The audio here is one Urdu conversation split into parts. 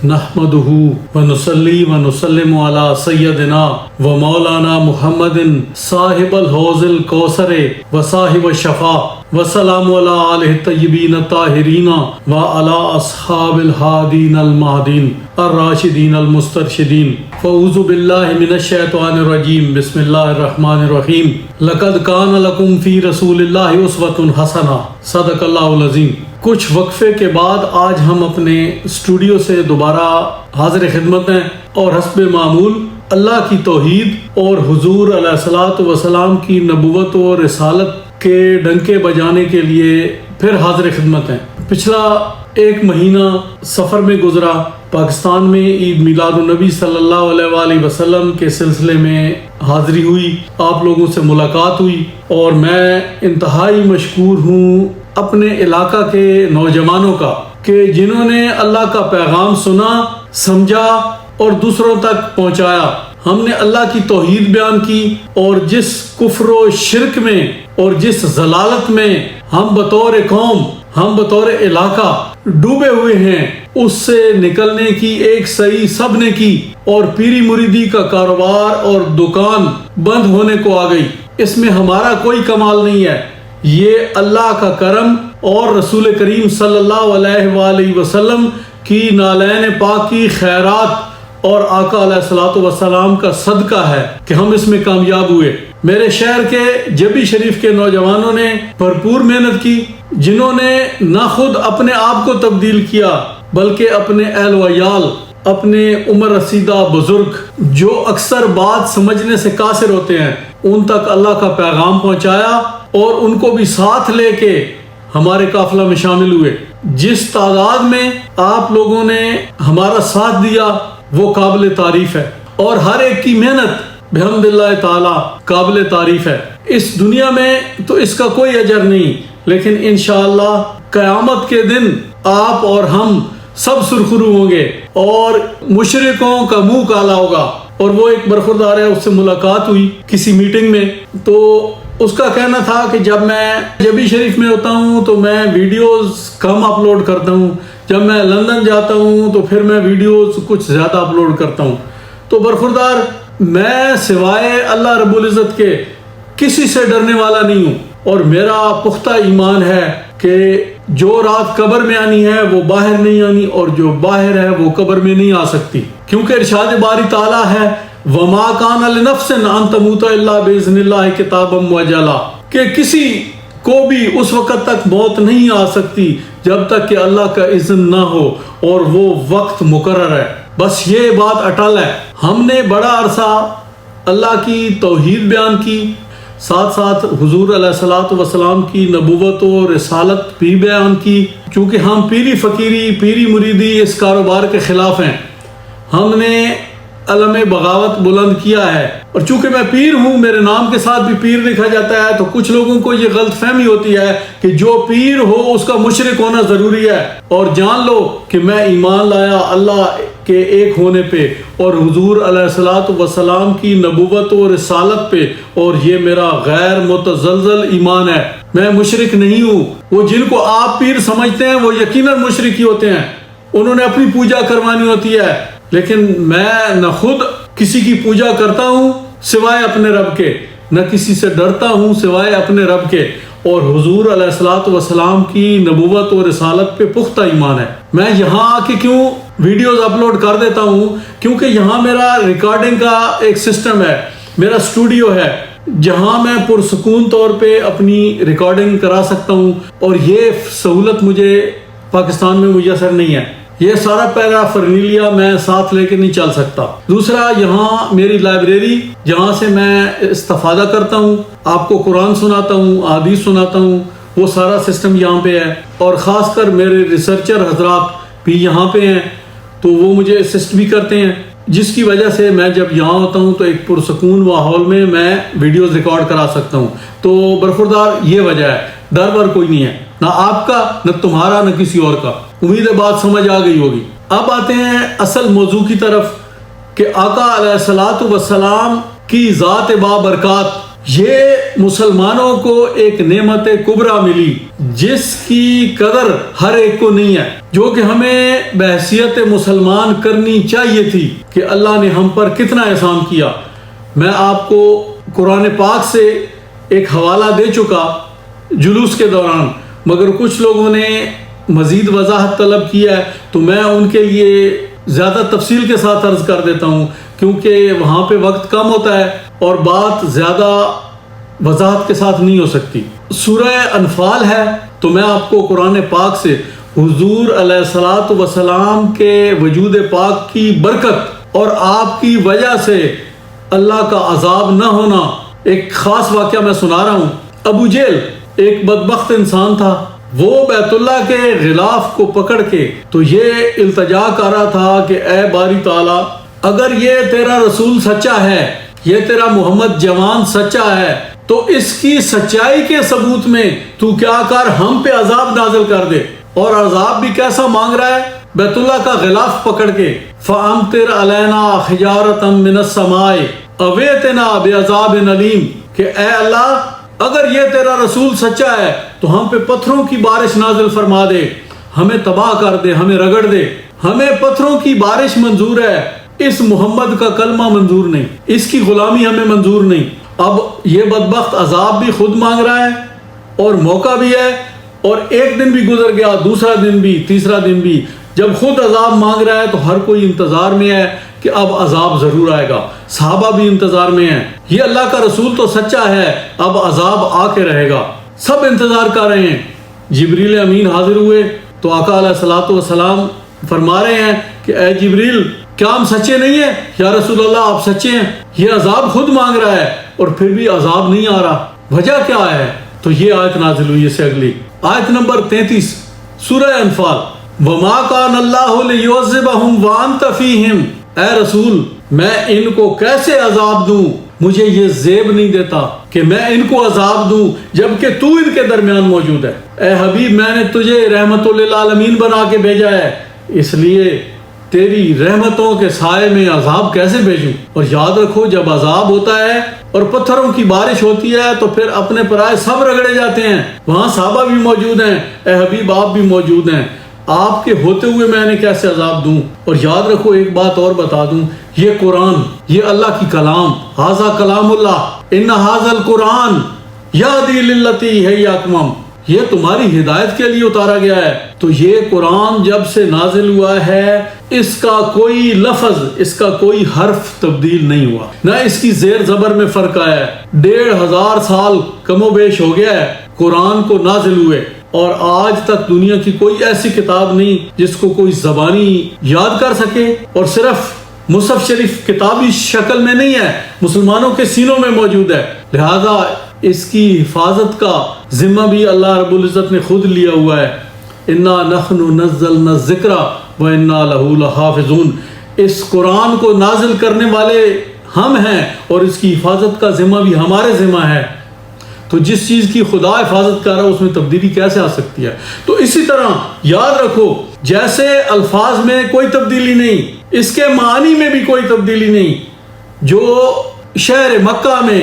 نحمدہ ونصلی ونسلم علی سیدنا و مولانا محمد صاحب الحوض الکوثر و صاحب الشفاء وسلام علی آلہ الطیبین الطاہرین و علی اصحاب الہادین المہدین الراشدین المسترشدین. فاعوذ باللہ من الشیطان الرجیم. بسم اللہ الرحمن الرحیم. لقد کان لکم فی رسول اللہ اسوۃ حسنہ. صدق اللہ العظیم. کچھ وقفے کے بعد آج ہم اپنے اسٹوڈیو سے دوبارہ حاضر خدمت ہیں اور حسب معمول اللہ کی توحید اور حضور علیہ الصلوۃ والسلام کی نبوت و رسالت کے ڈنکے بجانے کے لیے پھر حاضر خدمت ہیں. پچھلا ایک مہینہ سفر میں گزرا. پاکستان میں عید میلاد النبی صلی اللہ علیہ وآلہ وسلم کے سلسلے میں حاضری ہوئی، آپ لوگوں سے ملاقات ہوئی اور میں انتہائی مشکور ہوں اپنے علاقہ کے نوجوانوں کا کہ جنہوں نے اللہ کا پیغام سنا، سمجھا اور دوسروں تک پہنچایا. ہم نے اللہ کی توحید بیان کی اور جس کفر و شرک میں اور جس ضلالت میں ہم بطور قوم، ہم بطور علاقہ ڈوبے ہوئے ہیں، اس سے نکلنے کی ایک صحیح سب نے کی اور پیری مریدی کا کاروبار اور دکان بند ہونے کو آ گئی. اس میں ہمارا کوئی کمال نہیں ہے، یہ اللہ کا کرم اور رسول کریم صلی اللہ علیہ وآلہ وسلم کی نالین پاک کی خیرات اور آقا علیہ الصلوۃ والسلام کا صدقہ ہے کہ ہم اس میں کامیاب ہوئے. میرے شہر کے جبی شریف کے نوجوانوں نے بھرپور محنت کی، جنہوں نے نہ خود اپنے آپ کو تبدیل کیا بلکہ اپنے اہل و عیال، اپنے عمر رسیدہ بزرگ جو اکثر بات سمجھنے سے قاصر ہوتے ہیں، ان تک اللہ کا پیغام پہنچایا اور ان کو بھی ساتھ لے کے ہمارے قافلہ میں شامل ہوئے. جس تعداد میں آپ لوگوں نے ہمارا ساتھ دیا وہ قابل تعریف ہے اور ہر ایک کی محنت بحمد اللہ تعالی قابل تعریف ہے. اس دنیا میں تو اس کا کوئی اجر نہیں، لیکن انشاءاللہ قیامت کے دن آپ اور ہم سب سرخرو ہوں گے اور مشرکوں کا منہ کالا ہوگا. اور وہ ایک برخوردار ہے، اس سے ملاقات ہوئی کسی میٹنگ میں، تو اس کا کہنا تھا کہ جب میں جبی شریف میں ہوتا ہوں تو میں ویڈیوز کم اپلوڈ کرتا ہوں، جب میں لندن جاتا ہوں تو پھر میں ویڈیوز کچھ زیادہ اپلوڈ کرتا ہوں. تو برخوردار، میں سوائے اللہ رب العزت کے کسی سے ڈرنے والا نہیں ہوں اور میرا پختہ ایمان ہے کہ جو رات قبر میں آنی ہے وہ باہر نہیں آنی اور جو باہر ہے وہ قبر میں نہیں آ سکتی، کیونکہ ارشاد باری تعالیٰ ہے وَمَا كَانَ لِنَفْسٍ أَن تَمُوتَ إِلَّا بِإِذْنِ اللَّهِ كِتَابًا مُّؤَجَّلًا، کہ کسی کو بھی اس وقت تک موت نہیں آ سکتی جب تک کہ اللہ کا اذن نہ ہو اور وہ وقت مقرر ہے. بس یہ بات اٹل ہے. ہم نے بڑا عرصہ اللہ کی توحید بیان کی، ساتھ ساتھ حضور علیہ الصلوۃ والسلام کی نبوت و رسالت بھی بیان کی. چونکہ ہم پیری فقیری، پیری مریدی اس کاروبار کے خلاف ہیں. ہم نے علم بغاوت بلند کیا ہے اور چونکہ میں پیر ہوں، میرے نام کے ساتھ بھی پیر لکھا جاتا ہے، تو کچھ لوگوں کو یہ غلط فہمی ہوتی ہے کہ جو پیر ہو اس کا مشرک ہونا ضروری ہے. اور جان لو کہ میں ایمان لایا اللہ کے ایک ہونے پہ اور حضور علیہ الصلوۃ والسلام کی نبوت و رسالت پہ، اور یہ میرا غیر متزلزل ایمان ہے. میں مشرک نہیں ہوں. وہ جن کو آپ پیر سمجھتے ہیں وہ یقیناً مشرک ہی ہوتے ہیں، انہوں نے اپنی پوجا کروانی ہوتی ہے. لیکن میں نہ خود کسی کی پوجا کرتا ہوں سوائے اپنے رب کے، نہ کسی سے ڈرتا ہوں سوائے اپنے رب کے، اور حضور علیہ الصلوۃ والسلام کی نبوت و رسالت پہ پختہ ایمان ہے. میں یہاں آ کے کیوں ویڈیوز اپلوڈ کر دیتا ہوں؟ کیونکہ یہاں میرا ریکارڈنگ کا ایک سسٹم ہے، میرا اسٹوڈیو ہے جہاں میں پرسکون طور پہ اپنی ریکارڈنگ کرا سکتا ہوں، اور یہ سہولت مجھے پاکستان میں میسر نہیں ہے. یہ سارا پیرا فرنیلیا میں ساتھ لے کے نہیں چل سکتا. دوسرا، یہاں میری لائبریری جہاں سے میں استفادہ کرتا ہوں، آپ کو قرآن سناتا ہوں، احادیث سناتا ہوں، وہ سارا سسٹم یہاں پہ ہے. اور خاص کر میرے ریسرچر حضرات بھی یہاں پہ ہیں تو وہ مجھے اسسٹ بھی کرتے ہیں، جس کی وجہ سے میں جب یہاں ہوتا ہوں تو ایک پرسکون ماحول میں میں ویڈیوز ریکارڈ کرا سکتا ہوں. تو برخوردار یہ وجہ ہے، ڈر ور کوئی نہیں ہے، نہ آپ کا، نہ تمہارا، نہ کسی اور کا. امید ہے بات سمجھ آ گئی ہوگی. اب آتے ہیں اصل موضوع کی طرف کہ آقا علیہ الصلوۃ والسلام کی ذات بابرکات یہ مسلمانوں کو ایک نعمت کبریٰ ملی جس کی قدر ہر ایک کو نہیں ہے، جو کہ ہمیں بحیثیت مسلمان کرنی چاہیے تھی کہ اللہ نے ہم پر کتنا احسان کیا۔ میں آپ کو قرآن پاک سے ایک حوالہ دے چکا جلوس کے دوران، مگر کچھ لوگوں نے مزید وضاحت طلب کیا ہے، تو میں ان کے لیے زیادہ تفصیل کے ساتھ عرض کر دیتا ہوں، کیونکہ وہاں پہ وقت کم ہوتا ہے اور بات زیادہ وضاحت کے ساتھ نہیں ہو سکتی۔ سورہ انفال ہے، تو میں آپ کو قرآن پاک سے حضور علیہ الصلوۃ والسلام کے وجود پاک کی برکت اور آپ کی وجہ سے اللہ کا عذاب نہ ہونا ایک خاص واقعہ میں سنا رہا ہوں۔ ابو جہل ایک بدبخت انسان تھا، وہ بیت اللہ کے غلاف کو پکڑ کے تو یہ التجا کر رہا تھا کہ اے باری تعالیٰ، اگر یہ تیرا رسول سچا ہے، یہ تیرا محمد جوان سچا ہے، تو اس کی سچائی کے ثبوت میں تو کیا کر ہم پہ عذاب نازل کر دے۔ اور عذاب بھی کیسا مانگ رہا ہے؟ بیت اللہ کا غلاف پکڑ کے فَأَمْطِرْ عَلَيْنَا حِجَارَةً مِّنَ السَّمَاءِ أَوْ ائْتِنَا بِعَذَابٍ أَلِيمٍ کہ اے اللہ، اگر یہ تیرا رسول سچا ہے تو ہم پہ پتھروں کی بارش نازل فرما دے، ہمیں تباہ کر دے، ہمیں رگڑ دے۔ ہمیں پتھروں کی بارش منظور ہے، اس محمد کا کلمہ منظور نہیں، اس کی غلامی ہمیں منظور نہیں۔ اب یہ بدبخت عذاب بھی خود مانگ رہا ہے اور موقع بھی ہے، اور ایک دن بھی گزر گیا، دوسرا دن بھی، تیسرا دن بھی۔ جب خود عذاب مانگ رہا ہے تو ہر کوئی انتظار میں ہے کہ اب عذاب ضرور آئے گا۔ صحابہ بھی انتظار میں ہیں، یہ اللہ کا رسول تو سچا ہے، اب عذاب آ کے رہے گا، سب انتظار کر رہے ہیں۔ جبریل امین حاضر ہوئے تو آقا علیہ الصلوۃ والسلام فرما رہے ہیں کہ اے جبریل، کیا ہم سچے نہیں ہیں؟ یا رسول اللہ آپ سچے ہیں، یہ عذاب خود مانگ رہا ہے اور پھر بھی عذاب نہیں آ رہا، وجہ کیا ہے؟ تو یہ آیت نازل ہوئی اس سے اگلی آیت نمبر 33 سورہ انفال، وَمَا كَانَ اللَّهُ لِيُعَذِّبَهُمْ وَأَنْتَ فِيهِمْ اے رسول، میں ان کو کیسے عذاب دوں؟ مجھے یہ زیب نہیں دیتا کہ میں ان کو عذاب دوں جبکہ تو ان کے درمیان موجود ہے۔ اے حبیب، میں نے تجھے رحمت للعالمین بنا کے بھیجا ہے، اس لیے تیری رحمتوں کے سائے میں عذاب کیسے بھیجوں؟ اور یاد رکھو، جب عذاب ہوتا ہے اور پتھروں کی بارش ہوتی ہے تو پھر اپنے پرائے سب رگڑے جاتے ہیں۔ وہاں صحابہ بھی موجود ہیں، اے حبیب آپ بھی موجود ہیں، آپ کے ہوتے ہوئے میں نے کیسے عذاب دوں؟ اور یاد رکھو، ایک بات اور بتا دوں، یہ قرآن، یہ اللہ کی کلام، ھذا کلام اللہ، ان ھذا القرآن یہدی للتی ہی اقوم، یہ تمہاری ہدایت کے لیے اتارا گیا ہے۔ تو یہ قرآن جب سے نازل ہوا ہے، اس کا کوئی لفظ، اس کا کوئی حرف تبدیل نہیں ہوا، نہ اس کی زیر زبر میں فرق آیا ہے۔ 1500 سال کم و بیش ہو گیا ہے قرآن کو نازل ہوئے، اور آج تک دنیا کی کوئی ایسی کتاب نہیں جس کو کوئی زبانی یاد کر سکے، اور صرف مصحف شریف کتابی شکل میں نہیں ہے، مسلمانوں کے سینوں میں موجود ہے، لہذا اس کی حفاظت کا ذمہ بھی اللہ رب العزت نے خود لیا ہوا ہے۔ انا نحن نزلنا الذکر وانا لہ لحافظون، اس قرآن کو نازل کرنے والے ہم ہیں اور اس کی حفاظت کا ذمہ بھی ہمارے ذمہ ہے۔ تو جس چیز کی خدا حفاظت کر رہا ہے اس میں تبدیلی کیسے آ سکتی ہے؟ تو اسی طرح یاد رکھو، جیسے الفاظ میں کوئی تبدیلی نہیں، اس کے معنی میں بھی کوئی تبدیلی نہیں۔ جو شہر مکہ میں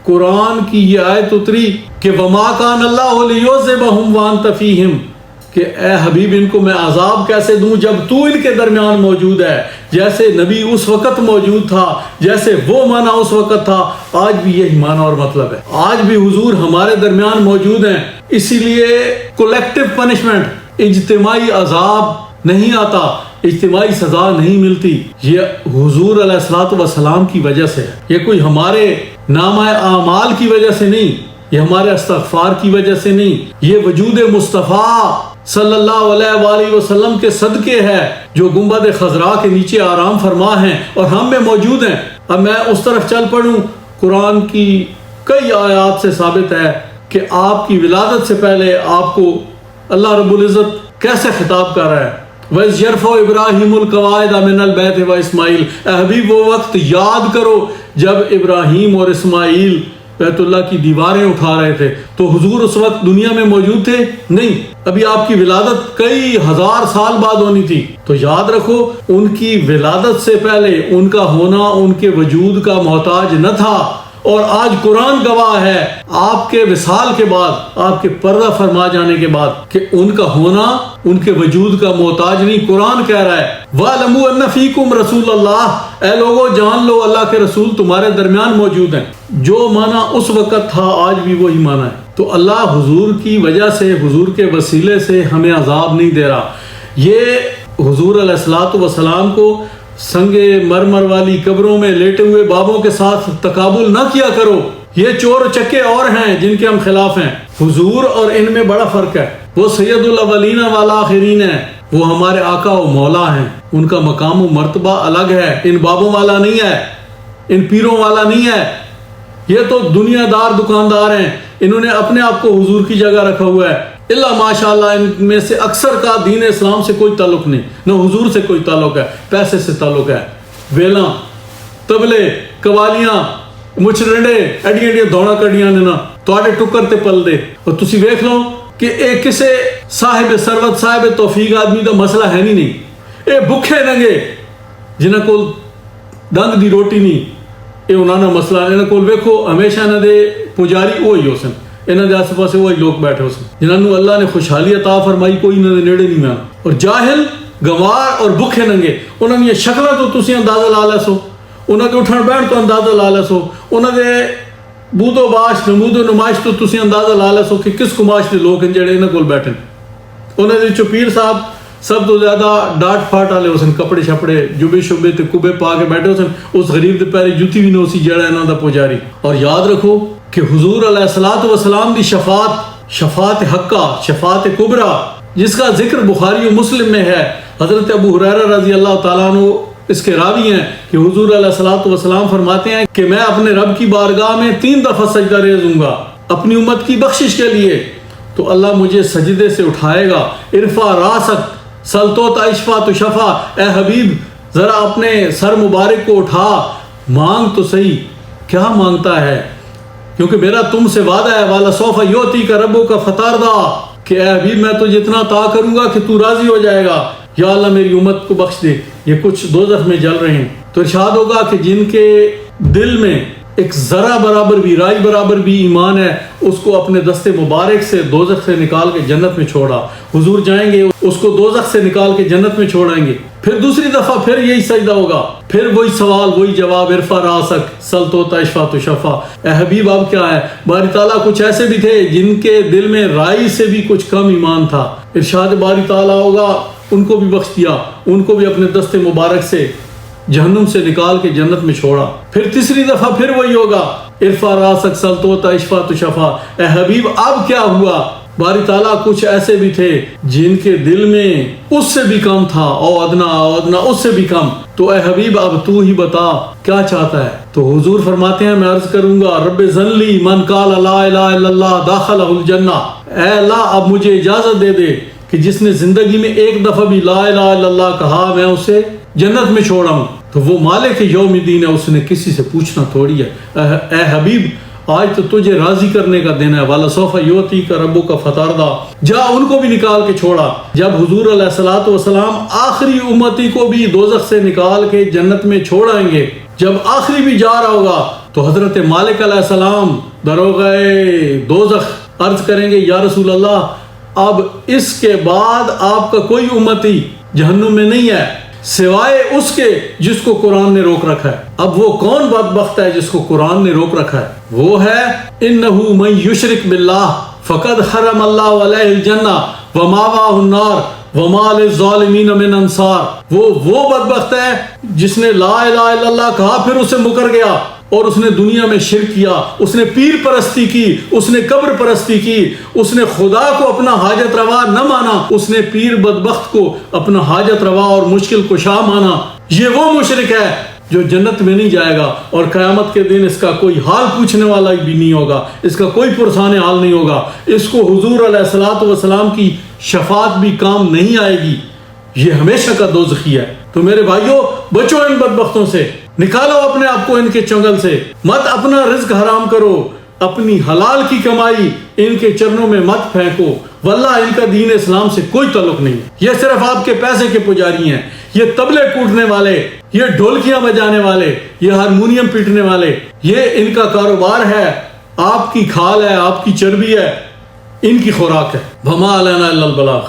قرآن کی یہ آیت اتری کہ وَمَا كَانَ اللَّهُ لِيُعَذِّبَهُمْ وَأَنْتَ فِيهِمْ کہ اے حبیب ان کو میں عذاب کیسے دوں جب تو ان کے درمیان موجود ہے، جیسے نبی اس وقت موجود تھا، جیسے وہ معنی اس وقت تھا، آج بھی یہی معنی اور مطلب ہے۔ آج بھی حضور ہمارے درمیان موجود ہیں، اسی لیے کولیکٹیو پنشمنٹ، اجتماعی عذاب نہیں آتا، اجتماعی سزا نہیں ملتی، یہ حضور علیہ الصلوۃ والسلام کی وجہ سے ہے۔ یہ کوئی ہمارے نامہ اعمال کی وجہ سے نہیں، یہ ہمارے استغفار کی وجہ سے نہیں، یہ وجود مصطفیٰ صلی اللہ علیہ وآلہ وسلم کے صدقے ہے جو گنبد خضراء کے نیچے آرام فرما ہیں اور ہم میں موجود ہیں۔ اب میں اس طرف چل پڑوں، قرآن کی کئی آیات سے ثابت ہے کہ آپ کی ولادت سے پہلے آپ کو اللہ رب العزت کیسے خطاب کر رہا ہے۔ وَإِذْ يَرْفَعُ إِبْرَاهِيمُ الْقَوَاعِدَ مِنَ الْبَيْتِ وَإِسْمَاعِيلُ اے حبیب وہ وقت یاد کرو جب ابراہیم اور اسماعیل بیت اللہ کی دیواریں اٹھا رہے تھے۔ تو حضور اس وقت دنیا میں موجود تھے؟ نہیں، ابھی آپ کی ولادت کئی ہزار سال بعد ہونی تھی۔ تو یاد رکھو، ان کی ولادت سے پہلے ان کا ہونا ان کے وجود کا محتاج نہ تھا، اور آج قرآن گواہ ہے آپ کے وصال کے بعد، آپ کے پردہ فرما جانے کے بعد، کہ ان کا ہونا ان کے وجود کا محتاج نہیں۔ قرآن کہہ رہا ہے وَاعْلَمُوا أَنَّ فِيكُمْ رَسُولَ اللَّهِ، اے لوگوں جان لو اللہ کے رسول تمہارے درمیان موجود ہیں۔ جو معنی اس وقت تھا آج بھی وہی معنی ہے۔ تو اللہ حضور کی وجہ سے، حضور کے وسیلے سے ہمیں عذاب نہیں دے رہا۔ یہ حضور علیہ الصلوۃ والسلام کو سنگ مرمر والی قبروں میں لیٹے ہوئے بابوں کے ساتھ تقابل نہ کیا کرو۔ یہ چور چکے اور ہیں جن کے ہم خلاف ہیں۔ حضور اور ان میں بڑا فرق ہے۔ وہ سید الاولین والآخرین ہیں، وہ ہمارے آقا و مولا ہیں، ان کا مقام و مرتبہ الگ ہے، ان بابوں والا نہیں ہے، ان پیروں والا نہیں ہے۔ یہ تو دنیا دار دکاندار ہیں، انہوں نے اپنے آپ کو حضور کی جگہ رکھا ہوا ہے۔ اللہ ماشاءاللہ ان میں سے اکثر کا دین اسلام سے کوئی تعلق نہیں، نہ حضور سے کوئی تعلق ہے، پیسے سے تعلق ہے۔ ویلاں، تبلے، قوالیاں، مچرنڈے ایڈیاں ایڈیاں دوڑا کڑیاں نے نا تواڈے ٹکر تے پل دے۔ اور تسی ویکھ لو کہ ایک کسے صاحب ثروت صاحب توفیق آدمی دا مسئلہ ہے نہیں، اے بھکھے ننگے جنہاں کول دند دی روٹی نہیں، اے انہاں دا مسئلہ۔ انہاں کول ویکھو ہمیشہ انہاں دے پجاری وہی ہو سن، انہاں دے آسے پاسے وہی لوگ بیٹھے ہو سن جنہاں نو اللہ نے خوشحالی عطا فرمائی، کوئی انہاں دے نیڑے نہیں آنا۔ اور جاہل، گنوار اور بھکھے ننگے، انہاں دی شکلاں تو تسی اندازہ لا لے سو، انہاں دے اٹھن بیٹھ تو اندازہ لا لے سو، انہاں دے بود و باش نمود و نمائش تو تسی اندازہ لا لے سو کہ کس کماش دے لوگ ہیں جڑے انہاں کول بیٹھے۔ انہاں دے چپیر صاحب سب تو زیادہ ڈاٹ پھاٹ والے ہو سن، کپڑے شپڑے جبے شبے تے کبے پا کے بیٹھے ہو سن، اس غریب دے پیری جوتی بھی نہ سی جڑا انہاں دا پجاری۔ اور یاد رکھو کہ حضور علیہ الصلوۃ والسلام دی شفاعت حقہ، شفاعت کبریٰ، جس کا ذکر بخاری و مسلم میں ہے۔ حضرت ابو ہریرہ رضی اللہ تعالیٰ عنہ اس کے راوی ہیں کہ حضور علیہ الصلوۃ والسلام فرماتے ہیں کہ میں اپنے رب کی بارگاہ میں 3 دفعہ سجدہ ریز ہوں گا اپنی امت کی بخشش کے لیے، تو اللہ مجھے سجدے سے اٹھائے گا، ارفع راسک سل تو اشفا تو شفا، اے حبیب ذرا اپنے سر مبارک کو اٹھا، مانگ تو صحیح، کیا مانگتا ہے، کیونکہ میرا تم سے وعدہ ہے، والا سوف یوتی کا ربو کا فتاردہ، کہ اے حبیب میں تو جتنا عطا کروں گا کہ تو راضی ہو جائے گا، یا اللہ میری امت کو بخش دے، یہ کچھ دوزخ میں جل رہے ہیں۔ تو ارشاد ہوگا کہ جن کے دل میں ایک ذرہ برابر بھی، رائی برابر بھی ایمان ہے، اس کو اپنے دستے مبارک سے دوزخ سے نکال کے جنت میں چھوڑا۔ حضور جائیں گے اس کو دوزخ سے نکال کے جنت میں چھوڑائیں گے۔ پھر دوسری دفعہ پھر یہی سجدہ ہوگا، پھر وہی سوال وہی جواب، ارفع راسک سل تو اشفا تو شفا۔ اے حبیب اب کیا ہے؟ باری تعالیٰ کچھ ایسے بھی تھے جن کے دل میں رائی سے بھی کچھ کم ایمان تھا، ارشاد باری تعالیٰ ہوگا ان کو بھی بخش دیا، ان کو بھی اپنے دستے مبارک سے جہنم سے نکال کے جنت میں چھوڑا۔ پھر تیسری دفعہ پھر وہی ہوگا، ارفع راسک سل تو اشفا تو شفا۔ اے حبیب اب کیا ہوا؟ باری تعالیٰ کچھ ایسے بھی تھے جن کے دل میں اس سے بھی کم تھا، او ادنا اس سے بھی کم۔ تو اے حبیب اب تو ہی بتا کیا چاہتا ہے؟ تو حضور فرماتے ہیں میں عرض کروں گا رب ذلی من قال لا الہ الا اللہ داخلہ الجنہ، اے اللہ اب مجھے اجازت دے دے کہ جس نے زندگی میں ایک دفعہ بھی لا الہ الا اللہ کہا میں اسے جنت میں چھوڑا ہوں۔ تو وہ مالک یوم الدین ہے، اس نے کسی سے پوچھنا تھوڑی ہے۔ اے حبیب آج تو تجھے راضی کرنے کا دن ہے، والا سوف یوتی کا ربو کا فتاردہ، جا ان کو بھی نکال کے چھوڑا۔ جب حضور علیہ الصلوۃ والسلام آخری امتی کو بھی دوزخ سے نکال کے جنت میں چھوڑائیں گے، جب آخری بھی جا رہا ہوگا تو حضرت مالک علیہ السلام دروغہ دوزخ عرض کریں گے یا رسول اللہ اب اس کے بعد آپ کا کوئی امتی جہنم میں نہیں ہے سوائے اس کے جس کو قرآن نے روک رکھا ہے۔ اب وہ کون بدبخت ہے جس کو قرآن نے روک رکھا ہے؟ وہ ہے انہ من یشرک باللہ فقد حرم اللہ علیہ الجنہ ومأواہ النار وما للظالمین من انصار۔ وہ بدبخت ہے جس نے لا الہ الا اللہ کہا پھر اسے مکر گیا اور اس نے دنیا میں شرک کیا، اس نے پیر پرستی کی، اس نے قبر پرستی کی، اس نے خدا کو اپنا حاجت روا نہ مانا، اس نے پیر بدبخت کو اپنا حاجت روا اور مشکل کشا مانا۔ یہ وہ مشرک ہے جو جنت میں نہیں جائے گا، اور قیامت کے دن اس کا کوئی حال پوچھنے والا بھی نہیں ہوگا، اس کا کوئی پرسان حال نہیں ہوگا، اس کو حضور علیہ الصلوۃ والسلام کی شفاعت بھی کام نہیں آئے گی، یہ ہمیشہ کا دوزخی ہے۔ تو میرے بھائیوں بچو ان بدبختوں سے، نکالو اپنے آپ کو ان کے چنگل سے، مت اپنا رزق حرام کرو، اپنی حلال کی کمائی ان کے چرنوں میں مت پھینکو، واللہ ان کا دین اسلام سے کوئی تعلق نہیں، یہ صرف آپ کے پیسے کے پجاری ہیں، یہ طبلے کوٹنے والے، یہ ڈھولکیاں بجانے والے، یہ ہارمونیم پیٹنے والے، یہ ان کا کاروبار ہے، آپ کی کھال ہے، آپ کی چربی ہے، ان کی خوراک ہے. وما علینا الا البلاغ.